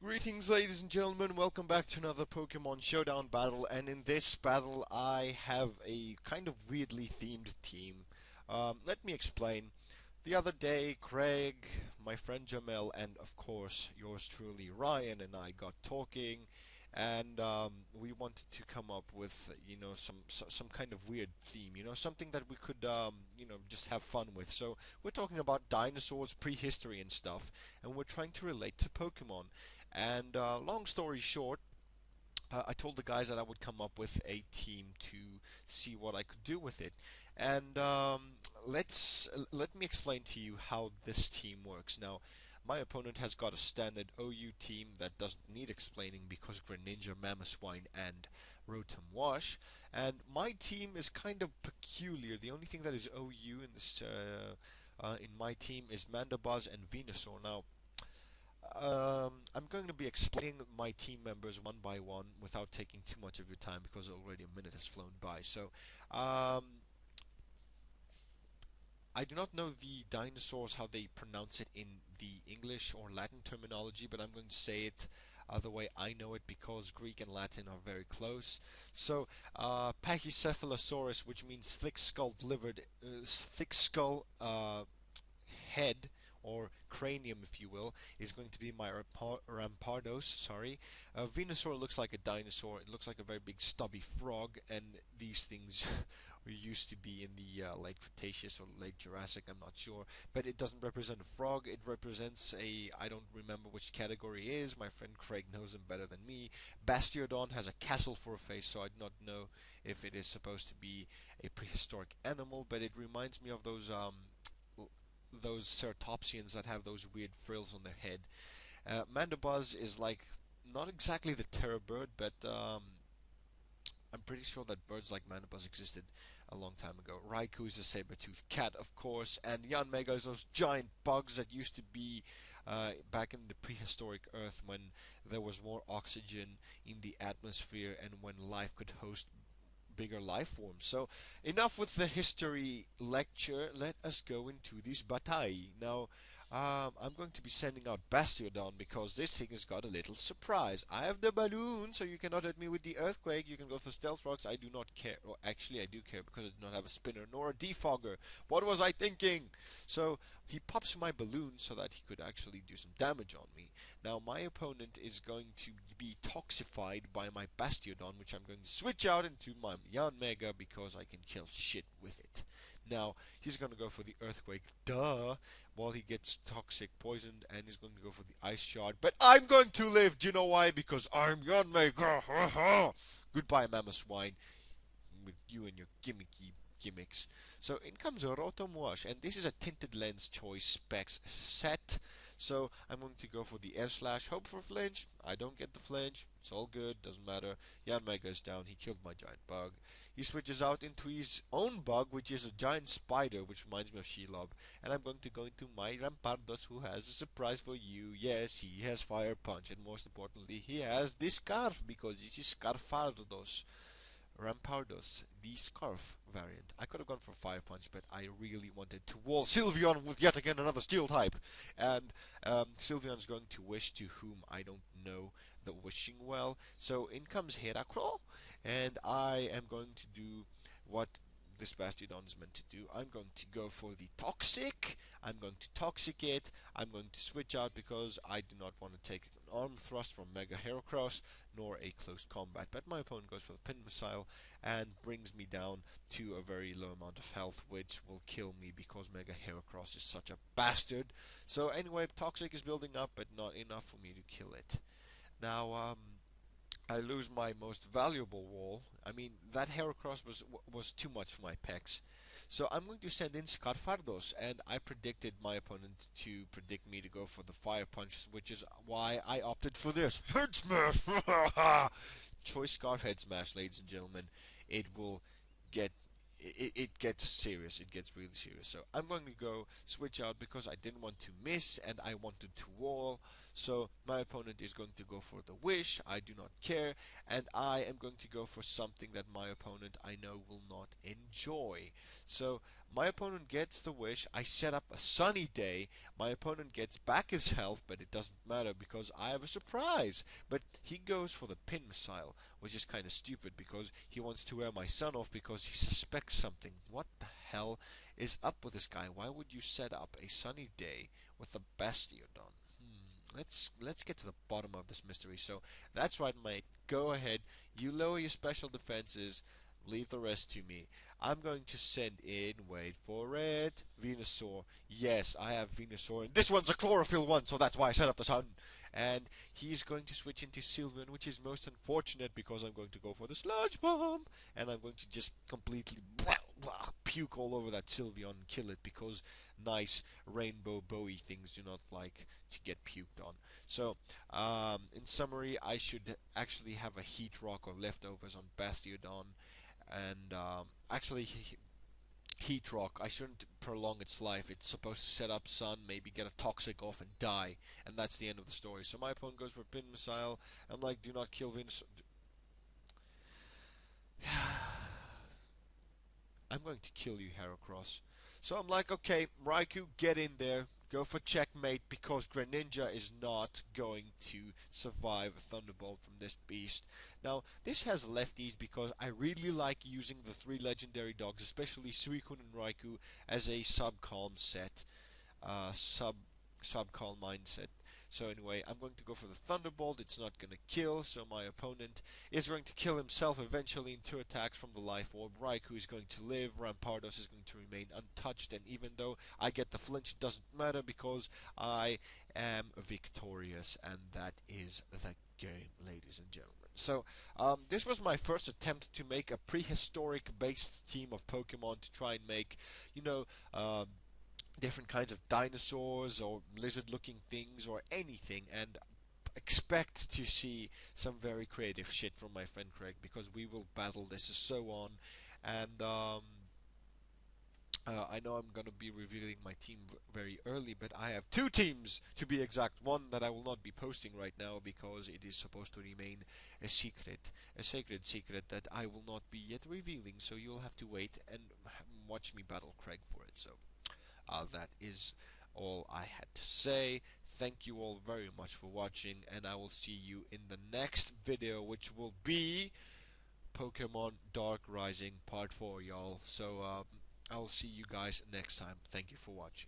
Greetings, ladies and gentlemen. Welcome back to another Pokemon Showdown battle. And in this battle, I have a kind of weirdly themed team. Let me explain. The other day, Craig, my friend Jamel, and of course yours truly, Ryan, and I got talking, and we wanted to come up with, some kind of weird theme, something that we could, just have fun with. So we're talking about dinosaurs, prehistory, and stuff, and we're trying to relate to Pokemon. And long story short, I told the guys that I would come up with a team to see what I could do with it. And let me explain to you how this team works. Now, my opponent has got a standard OU team that doesn't need explaining because Greninja, Mamoswine, and Rotom Wash. And my team is kind of peculiar. The only thing that is OU in this in my team is Mandibuzz and Venusaur. Now, I'm going to be explaining my team members one by one without taking too much of your time because already a minute has flown by. So, I do not know the dinosaurs how they pronounce it in the English or Latin terminology, but I'm going to say it the way I know it because Greek and Latin are very close. So, Pachycephalosaurus, which means thick skull head or cranium, if you will, is going to be my Rampardos. Sorry, Venusaur looks like a dinosaur. It looks like a very big stubby frog, and these things used to be in the late Cretaceous or late Jurassic. I'm not sure, but it doesn't represent a frog. It represents a I don't remember which category it is. My friend Craig knows him better than me. Bastiodon has a castle for a face, so I do not know if it is supposed to be a prehistoric animal, but it reminds me of those ceratopsians that have those weird frills on their head. Mandibuzz is like not exactly the terror bird, but I'm pretty sure that birds like Mandibuzz existed a long time ago. Raikou is a saber-toothed cat, of course, and Yanmega is those giant bugs that used to be back in the prehistoric Earth when there was more oxygen in the atmosphere and when life could host bigger life forms. So, enough with the history lecture. Let us go into this bataille. Now, I'm going to be sending out Bastiodon because this thing has got a little surprise. I have the balloon, so you cannot hit me with the earthquake. You can go for stealth rocks. I do not care. Or actually, I do care because I do not have a spinner nor a defogger. What was I thinking? So he pops my balloon so that he could actually do some damage on me. Now, my opponent is going to be toxified by my Bastiodon, which I'm going to switch out into my Yanmega because I can kill shit with it. Now, he's going to go for the earthquake, duh, while he gets toxic poisoned, and he's going to go for the ice shard. But I'm going to live. Do you know why? Because I'm Yanmega. Goodbye, Mamoswine, with you and your gimmicky gimmicks. So in comes a Rotom Wash, and this is a tinted lens choice specs set. So I'm going to go for the air slash, hope for flinch. I don't get the flinch. It's all good, doesn't matter. Yanmega is down. He killed my giant bug. He switches out into his own bug, which is a giant spider, which reminds me of Shelob. And I'm going to go into my Rampardos, who has a surprise for you. Yes, he has Fire Punch, and most importantly, he has this scarf, because this is Scarfardos. Rampardos, the Scarf variant. I could have gone for Fire Punch, but I really wanted to wall Sylveon with yet again another Steel type. And Sylveon is going to wish to whom I don't know the wishing well. So in comes Heracrow, and I am going to do what this Bastiodon is meant to do. I'm going to go for the Toxic. I'm going to Toxic it. I'm going to switch out because I do not want to take an arm thrust from Mega Heracross, nor a close combat. But my opponent goes for the Pin Missile and brings me down to a very low amount of health, which will kill me because Mega Heracross is such a bastard. So anyway, Toxic is building up, but not enough for me to kill it. Now, I lose my most valuable wall. I mean, that Heracross was too much for my pecs. So I'm going to send in Scarfardos, and I predicted my opponent to predict me to go for the Fire Punch, which is why I opted for this. Head Smash! Choice Scarf Head Smash, ladies and gentlemen. It will get... It gets serious. It gets really serious. So I'm going to go switch out because I didn't want to miss, and I wanted to wall. So my opponent is going to go for the wish. I do not care, and I am going to go for something that my opponent I know will not enjoy. So my opponent gets the wish. I set up a sunny day. My opponent gets back his health, but it doesn't matter because I have a surprise. But he goes for the pin missile, which is kind of stupid because he wants to wear my son off because he suspects something. What the hell is up with this guy? Why would you set up a sunny day with the Bastiodon? Let's get to the bottom of this mystery. So that's right, mate. Go ahead. You lower your special defenses. Leave the rest to me. I'm going to send in, wait for it, Venusaur. Yes, I have Venusaur. And this one's a chlorophyll one, so that's why I set up the sun. And he's going to switch into Sylveon, which is most unfortunate because I'm going to go for the Sludge Bomb. And I'm going to just completely puke all over that Sylveon and kill it because nice rainbow bowie things do not like to get puked on. So, in summary, I should actually have a Heat Rock or leftovers on Bastiodon. And actually, Heat Rock, I shouldn't prolong its life. It's supposed to set up Sun, maybe get a Toxic off and die, and that's the end of the story. So my opponent goes for Pin Missile. I'm like, do not kill Venus. I'm going to kill you, Heracross. So I'm like, okay, Raikou, get in there. Go for checkmate because Greninja is not going to survive a Thunderbolt from this beast. Now, this has lefties because I really like using the 3 legendary dogs, especially Suicune and Raikou, as a sub-calm set. Sub-calm mindset. So anyway, I'm going to go for the Thunderbolt. It's not going to kill, so my opponent is going to kill himself eventually in 2 attacks from the Life Orb. Raikou is going to live. Rampardos is going to remain untouched, and even though I get the flinch, it doesn't matter because I am victorious, and that is the game, ladies and gentlemen. So, this was my first attempt to make a prehistoric-based team of Pokemon to try and make, you know, different kinds of dinosaurs or lizard-looking things or anything, and expect to see some very creative shit from my friend Craig because we will battle this and so on. And I know I'm gonna be revealing my team very early, but I have 2 teams to be exact. One that I will not be posting right now because it is supposed to remain a secret, a sacred secret that I will not be yet revealing. So you'll have to wait and watch me battle Craig for it. So. That is all I had to say. Thank you all very much for watching, and I will see you in the next video, which will be Pokemon Dark Rising Part 4, y'all. So, I will see you guys next time. Thank you for watching.